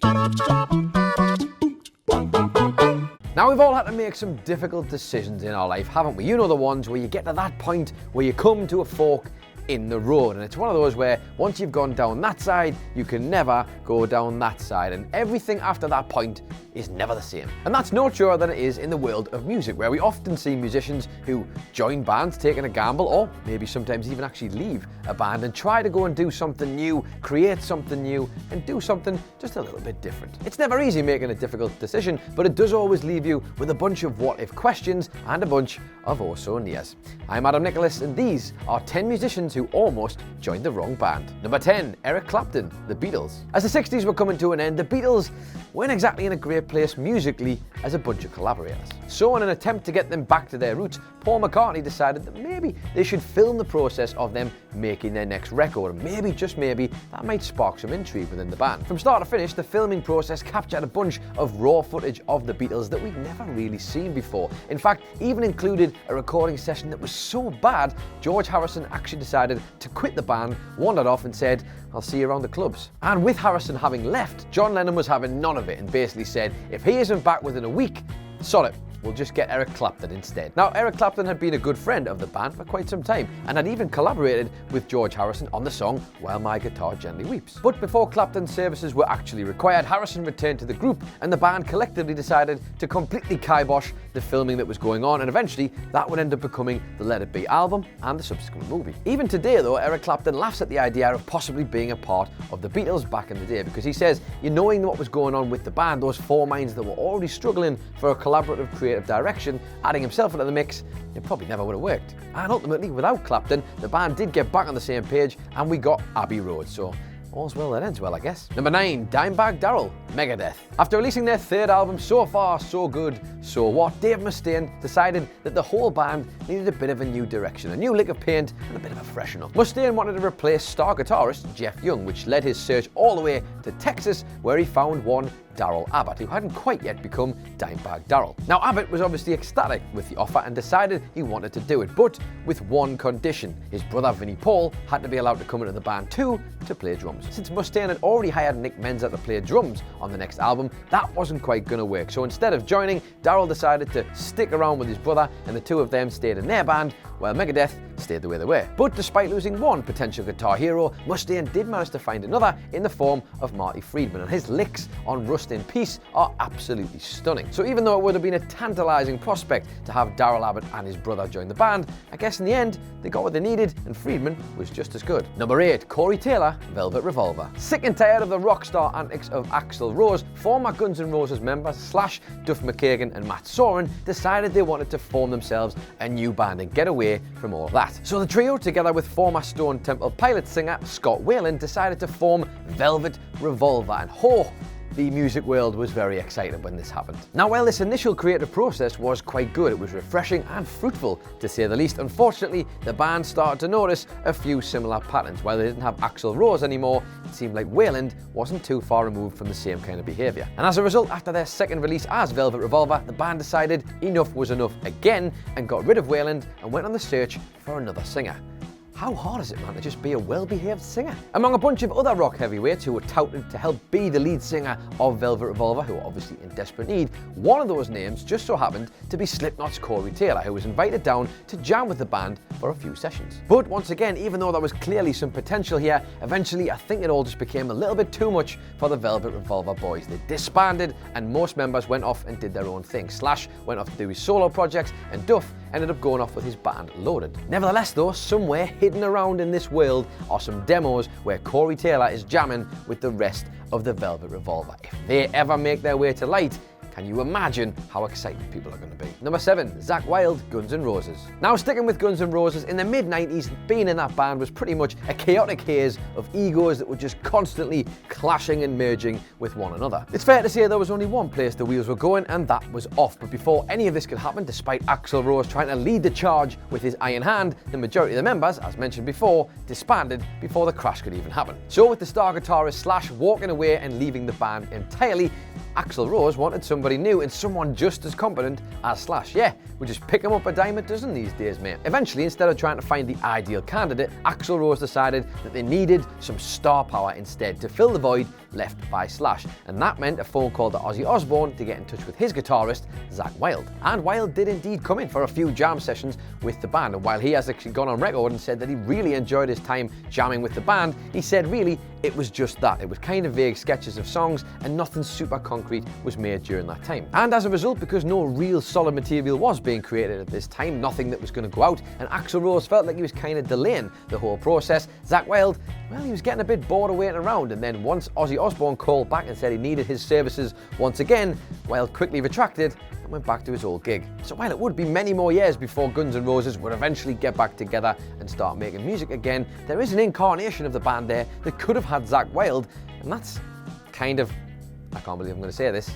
Now, we've all had to make some difficult decisions in our life, haven't we? You know the ones where you get to that point where you come to a fork in the road, and it's one of those where once you've gone down that side, you can never go down that side, and everything after that point is never the same. And that's no truer than it is in the world of music, where we often see musicians who join bands taking a gamble, or maybe sometimes even actually leave a band and try to go and do something new, create something new, and do something just a little bit different. It's never easy making a difficult decision, but it does always leave you with a bunch of what-if questions and a bunch of oh-so-nears. I'm Adam Nicholas, and these are 10 musicians who almost joined the wrong band. Number 10, Eric Clapton, the Beatles. As the 60s were coming to an end, the Beatles weren't exactly in a great place musically as a bunch of collaborators. So in an attempt to get them back to their roots, Paul McCartney decided that maybe they should film the process of them making their next record, and maybe, just maybe, that might spark some intrigue within the band. From start to finish, the filming process captured a bunch of raw footage of the Beatles that we'd never really seen before. In fact, even included a recording session that was so bad, George Harrison actually decided to quit the band, wandered off and said, "I'll see you around the clubs." And with Harrison having left, John Lennon was having none of it and basically said, if he isn't back within a week, sod it, we'll just get Eric Clapton instead. Now, Eric Clapton had been a good friend of the band for quite some time and had even collaborated with George Harrison on the song While My Guitar Gently Weeps. But before Clapton's services were actually required, Harrison returned to the group and the band collectively decided to completely kibosh the filming that was going on, and eventually that would end up becoming the Let It Be album and the subsequent movie. Even today though, Eric Clapton laughs at the idea of possibly being a part of the Beatles back in the day, because he says, knowing what was going on with the band, those four minds that were already struggling for a collaborative creative direction, adding himself into the mix, it probably never would have worked. And ultimately, without Clapton, the band did get back on the same page and we got Abbey Road, so all's well that ends well, I guess. Number 9, Dimebag Darrell, Megadeth. After releasing their third album, So Far, So Good, So What, Dave Mustaine decided that the whole band needed a bit of a new direction, a new lick of paint and a bit of a freshen up. Mustaine wanted to replace star guitarist Jeff Young, which led his search all the way to Texas, where he found one Darrell Abbott, who hadn't quite yet become Dimebag Darrell. Now, Abbott was obviously ecstatic with the offer and decided he wanted to do it, but with one condition. His brother Vinnie Paul had to be allowed to come into the band too to play drums. Since Mustaine had already hired Nick Menza to play drums on the next album, that wasn't quite going to work. So instead of joining, Darrell decided to stick around with his brother, and the two of them stayed in their band, while Megadeth stayed the way they were. But despite losing one potential guitar hero, Mustaine did manage to find another in the form of Marty Friedman, and his licks on Rust in Peace are absolutely stunning. So even though it would have been a tantalising prospect to have Darrell Abbott and his brother join the band, I guess in the end, they got what they needed, and Friedman was just as good. Number 8, Corey Taylor, Velvet Revolver. Sick and tired of the rock star antics of Axl Rose, former Guns N' Roses members Slash, Duff McKagan and Matt Sorum decided they wanted to form themselves a new band and get away from all of that. So the trio, together with former Stone Temple Pilots singer Scott Weiland, decided to form Velvet Revolver, and the music world was very excited when this happened. Now, while this initial creative process was quite good, it was refreshing and fruitful to say the least, unfortunately the band started to notice a few similar patterns. While they didn't have Axl Rose anymore, it seemed like Weiland wasn't too far removed from the same kind of behaviour. And as a result, after their second release as Velvet Revolver, the band decided enough was enough again and got rid of Weiland and went on the search for another singer. How hard is it, man, to just be a well-behaved singer? Among a bunch of other rock heavyweights who were touted to help be the lead singer of Velvet Revolver, who were obviously in desperate need, one of those names just so happened to be Slipknot's Corey Taylor, who was invited down to jam with the band for a few sessions. But once again, even though there was clearly some potential here, eventually I think it all just became a little bit too much for the Velvet Revolver boys. They disbanded and most members went off and did their own thing. Slash went off to do his solo projects and Duff ended up going off with his band Loaded. Nevertheless though, somewhere hidden around in this world are some demos where Corey Taylor is jamming with the rest of the Velvet Revolver. If they ever make their way to light, can you imagine how excited people are going to be? Number 7, Zakk Wylde, Guns N' Roses. Now, sticking with Guns N' Roses, in the mid-90s, being in that band was pretty much a chaotic haze of egos that were just constantly clashing and merging with one another. It's fair to say there was only one place the wheels were going, and that was off. But before any of this could happen, despite Axl Rose trying to lead the charge with his iron hand, the majority of the members, as mentioned before, disbanded before the crash could even happen. So with the star guitarist Slash walking away and leaving the band entirely, Axl Rose wanted somebody new and someone just as competent as Slash. Yeah, we just pick him up a dime a dozen these days, mate. Eventually, instead of trying to find the ideal candidate, Axl Rose decided that they needed some star power instead to fill the void left by Slash, and that meant a phone call to Ozzy Osbourne to get in touch with his guitarist, ZAKK WYLDE. And WYLDE did indeed come in for a few jam sessions with the band, and while he has actually gone on record and said that he really enjoyed his time jamming with the band, he said really it was just that. It was kind of vague sketches of songs and nothing super concrete was made during that time. And as a result, because no real solid material was being created at this time, nothing that was going to go out, and Axl Rose felt like he was kind of delaying the whole process, ZAKK WYLDE, well, he was getting a bit bored of waiting around, and then once Ozzy Osbourne called back and said he needed his services once again, WYLDE quickly retracted and went back to his old gig. So while it would be many more years before Guns N' Roses would eventually get back together and start making music again, there is an incarnation of the band there that could have had ZAKK WYLDE, and that's kind of, I can't believe I'm going to say this,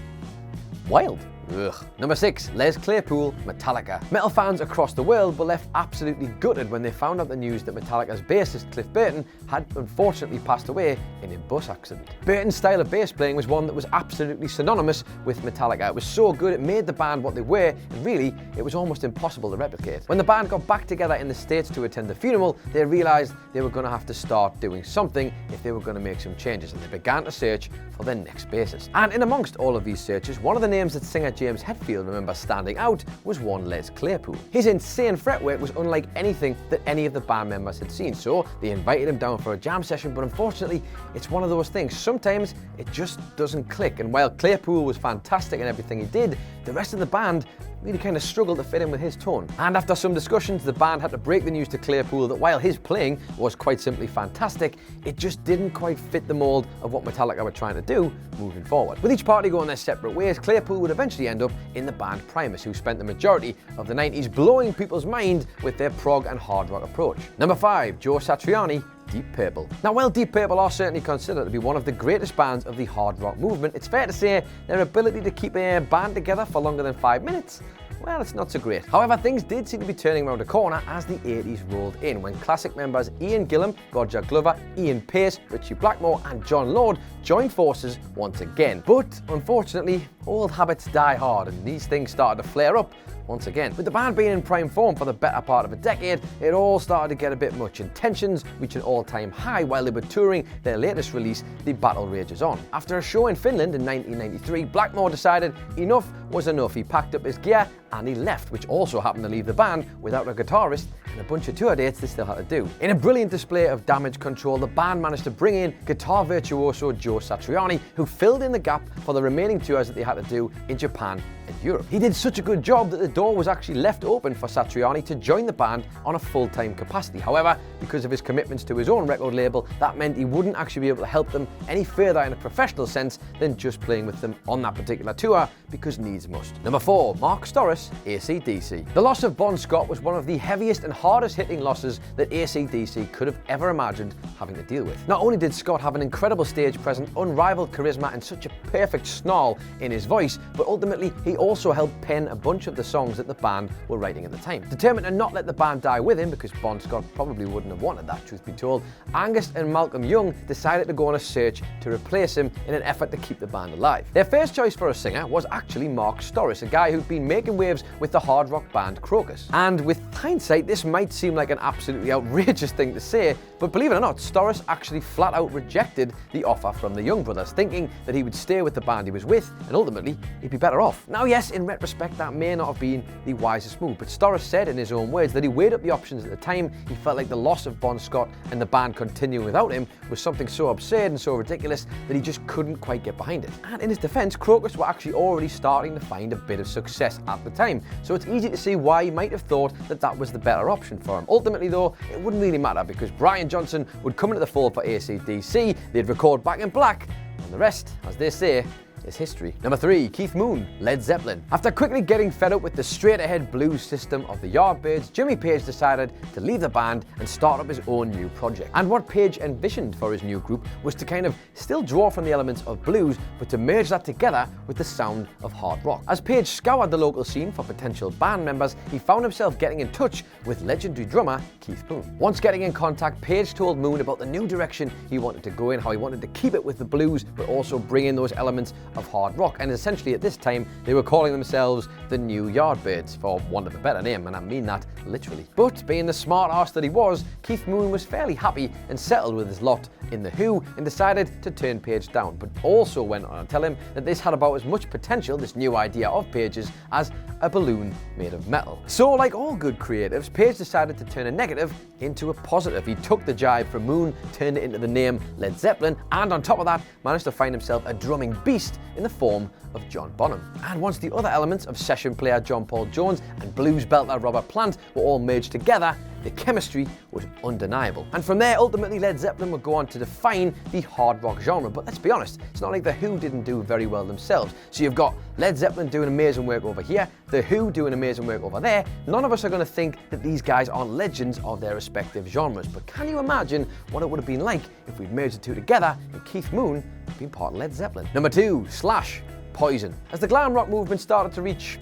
wild. Ugh. Number 6, Les Claypool, Metallica. Metal fans across the world were left absolutely gutted when they found out the news that Metallica's bassist Cliff Burton had unfortunately passed away in a bus accident. Burton's style of bass playing was one that was absolutely synonymous with Metallica. It was so good it made the band what they were, and really, it was almost impossible to replicate. When the band got back together in the States to attend the funeral, they realised they were going to have to start doing something if they were going to make some changes, and they began to search for their next bassist. And in amongst all of these searches, one of the names that singer James Hetfield remember standing out was one Les Claypool. His insane fretwork was unlike anything that any of the band members had seen, so they invited him down for a jam session, but unfortunately, it's one of those things. Sometimes it just doesn't click, and while Claypool was fantastic in everything he did, the rest of the band really kind of struggled to fit in with his tone. And after some discussions, the band had to break the news to Claypool that while his playing was quite simply fantastic, it just didn't quite fit the mold of what Metallica were trying to do moving forward. With each party going their separate ways, Claypool would eventually end up in the band Primus, who spent the majority of the 90s blowing people's mind with their prog and hard rock approach. Number 5, Joe Satriani, Deep Purple. Now, while Deep Purple are certainly considered to be one of the greatest bands of the hard rock movement, it's fair to say their ability to keep a band together for longer than 5 minutes, well, it's not so great. However, things did seem to be turning around a corner as the 80s rolled in, when classic members Ian Gillan, Roger Glover, Ian Pace, Ritchie Blackmore and John Lord joined forces once again. But unfortunately, old habits die hard, and these things started to flare up once again. With the band being in prime form for the better part of a decade, it all started to get a bit much, and tensions reached an all-time high while they were touring their latest release, The Battle Rages On. After a show in Finland in 1993, Blackmore decided enough was enough. He packed up his gear and he left, which also happened to leave the band without a guitarist and a bunch of tour dates they still had to do. In a brilliant display of damage control, the band managed to bring in guitar virtuoso Joe Satriani, who filled in the gap for the remaining tours that they had to do in Japan and Europe. He did such a good job that the door was actually left open for Satriani to join the band on a full-time capacity. However, because of his commitments to his own record label, that meant he wouldn't actually be able to help them any further in a professional sense than just playing with them on that particular tour, because needs must. Number 4, Mark Storace, AC/DC. The loss of Bon Scott was one of the heaviest and hardest hitting losses that AC/DC could have ever imagined having to deal with. Not only did Scott have an incredible stage presence, unrivaled charisma and such a perfect snarl in his voice, but ultimately he also helped pen a bunch of the songs that the band were writing at the time. Determined to not let the band die with him, because Bon Scott probably wouldn't have wanted that, truth be told, Angus and Malcolm Young decided to go on a search to replace him in an effort to keep the band alive. Their first choice for a singer was actually Mark Storace, a guy who'd been making waves with the hard rock band Crocus. And with hindsight, this might seem like an absolutely outrageous thing to say, but believe it or not, Storace actually flat out rejected the offer from the Young brothers, thinking that he would stay with the band he was with and ultimately he'd be better off. Now yes, in retrospect that may not have been the wisest move, but Storace said in his own words that he weighed up the options at the time. He felt like the loss of Bon Scott and the band continuing without him was something so absurd and so ridiculous that he just couldn't quite get behind it. And in his defense, Crocus were actually already starting to find a bit of success at the time, so it's easy to see why he might have thought that that was the better option for him. Ultimately though, it wouldn't really matter, because Brian Johnson would come into the fold for AC/DC, they'd record Back in Black, and the rest, as they say, is history. Number 3, Keith Moon, Led Zeppelin. After quickly getting fed up with the straight-ahead blues system of the Yardbirds, Jimmy Page decided to leave the band and start up his own new project. And what Page envisioned for his new group was to kind of still draw from the elements of blues, but to merge that together with the sound of hard rock. As Page scoured the local scene for potential band members, he found himself getting in touch with legendary drummer Keith Moon. Once getting in contact, Page told Moon about the new direction he wanted to go in, how he wanted to keep it with the blues, but also bring in those elements of hard rock, and essentially at this time they were calling themselves the New Yardbirds, for want of a better name, and I mean that literally. But being the smart arse that he was, Keith Moon was fairly happy and settled with his lot in The Who and decided to turn Page down, but also went on to tell him that this had about as much potential, this new idea of Page's, as a balloon made of metal. So like all good creatives, Page decided to turn a negative into a positive. He took the jibe from Moon, turned it into the name Led Zeppelin, and on top of that managed to find himself a drumming beast in the form of John Bonham. And once the other elements of session player John Paul Jones and blues belter Robert Plant were all merged together, the chemistry was undeniable. And from there, ultimately, Led Zeppelin would go on to define the hard rock genre. But let's be honest, it's not like The Who didn't do very well themselves. So you've got Led Zeppelin doing amazing work over here, The Who doing amazing work over there. None of us are going to think that these guys aren't legends of their respective genres. But can you imagine what it would have been like if we'd merged the two together and Keith Moon had been part of Led Zeppelin? Number 2, Slash, Poison. As the glam rock movement started to reach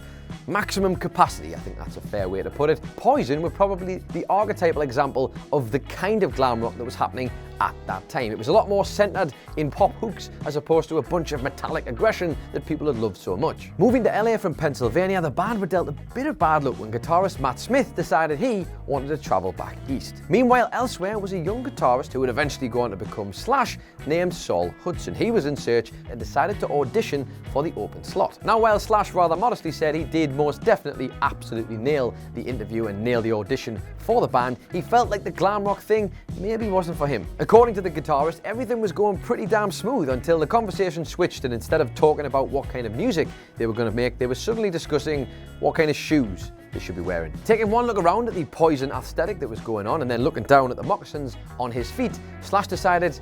maximum capacity, I think that's a fair way to put it, Poison were probably the archetypal example of the kind of glam rock that was happening at that time. It was a lot more centered in pop hooks as opposed to a bunch of metallic aggression that people had loved so much. Moving to LA from Pennsylvania, the band were dealt a bit of bad luck when guitarist Matt Smith decided he wanted to travel back east. Meanwhile, elsewhere was a young guitarist who would eventually go on to become Slash, named Saul Hudson. He was in search and decided to audition for the open slot. Now, while Slash rather modestly said he did most definitely absolutely nail the interview and nail the audition for the band, he felt like the glam rock thing maybe wasn't for him. According to the guitarist, everything was going pretty damn smooth until the conversation switched, and instead of talking about what kind of music they were going to make, they were suddenly discussing what kind of shoes they should be wearing. Taking one look around at the Poison aesthetic that was going on and then looking down at the moccasins on his feet, Slash decided,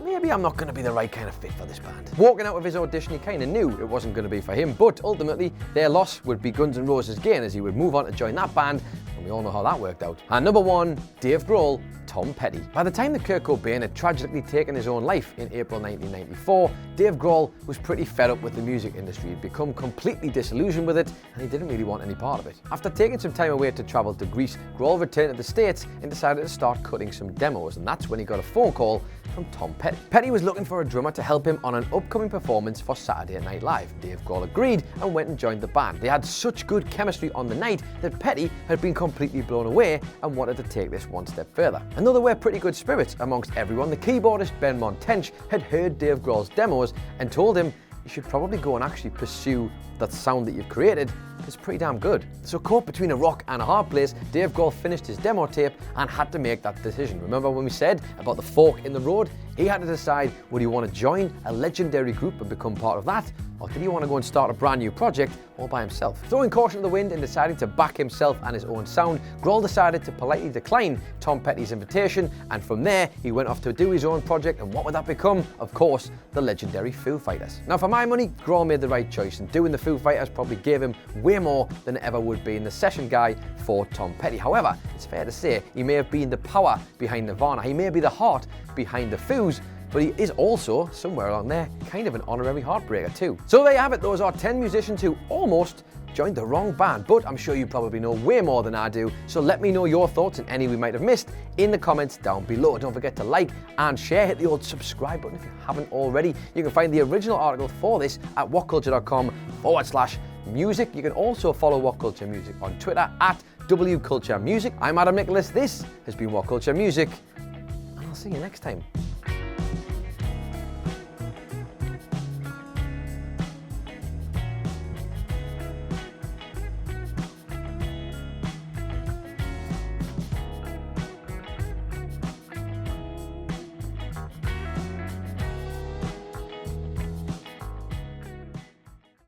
maybe I'm not going to be the right kind of fit for this band. Walking out of his audition, he kind of knew it wasn't going to be for him, but ultimately their loss would be Guns N' Roses' gain as he would move on to join that band, and we all know how that worked out. And number 1, Dave Grohl, Tom Petty. By the time that Kurt Cobain had tragically taken his own life in April 1994, Dave Grohl was pretty fed up with the music industry. He'd become completely disillusioned with it, and he didn't really want any part of it. After taking some time away to travel to Greece, Grohl returned to the States and decided to start cutting some demos, and that's when he got a phone call from Tom Petty. Petty was looking for a drummer to help him on an upcoming performance for Saturday Night Live. Dave Grohl agreed and went and joined the band. They had such good chemistry on the night that Petty had been completely blown away and wanted to take this one step further. And though there were pretty good spirits amongst everyone, the keyboardist Ben Montench had heard Dave Grohl's demos and told him, you should probably go and actually pursue that sound that you've created. It's pretty damn good. So caught between a rock and a hard place, Dave Grohl finished his demo tape and had to make that decision. Remember when we said about the fork in the road? He had to decide, would he want to join a legendary group and become part of that, or did he want to go and start a brand new project all by himself? Throwing caution to the wind and deciding to back himself and his own sound, Grohl decided to politely decline Tom Petty's invitation, and from there he went off to do his own project, and what would that become? Of course, the legendary Foo Fighters. Now for my money, Grohl made the right choice, and doing the Foo Fighters probably gave him way more than it ever would be in the session guy for Tom Petty. However, it's fair to say he may have been the power behind Nirvana, he may be the heart behind the Foos, but he is also, somewhere along there, kind of an honorary heartbreaker too. So there you have it, those are 10 musicians who almost joined the wrong band, but I'm sure you probably know way more than I do, so let me know your thoughts and any we might have missed in the comments down below. Don't forget to like and share, hit the old subscribe button if you haven't already. You can find the original article for this at whatculture.com/music. You can also follow What Culture Music on Twitter at WCultureMusic. I'm Adam Nicholas, this has been What Culture Music, and I'll see you next time.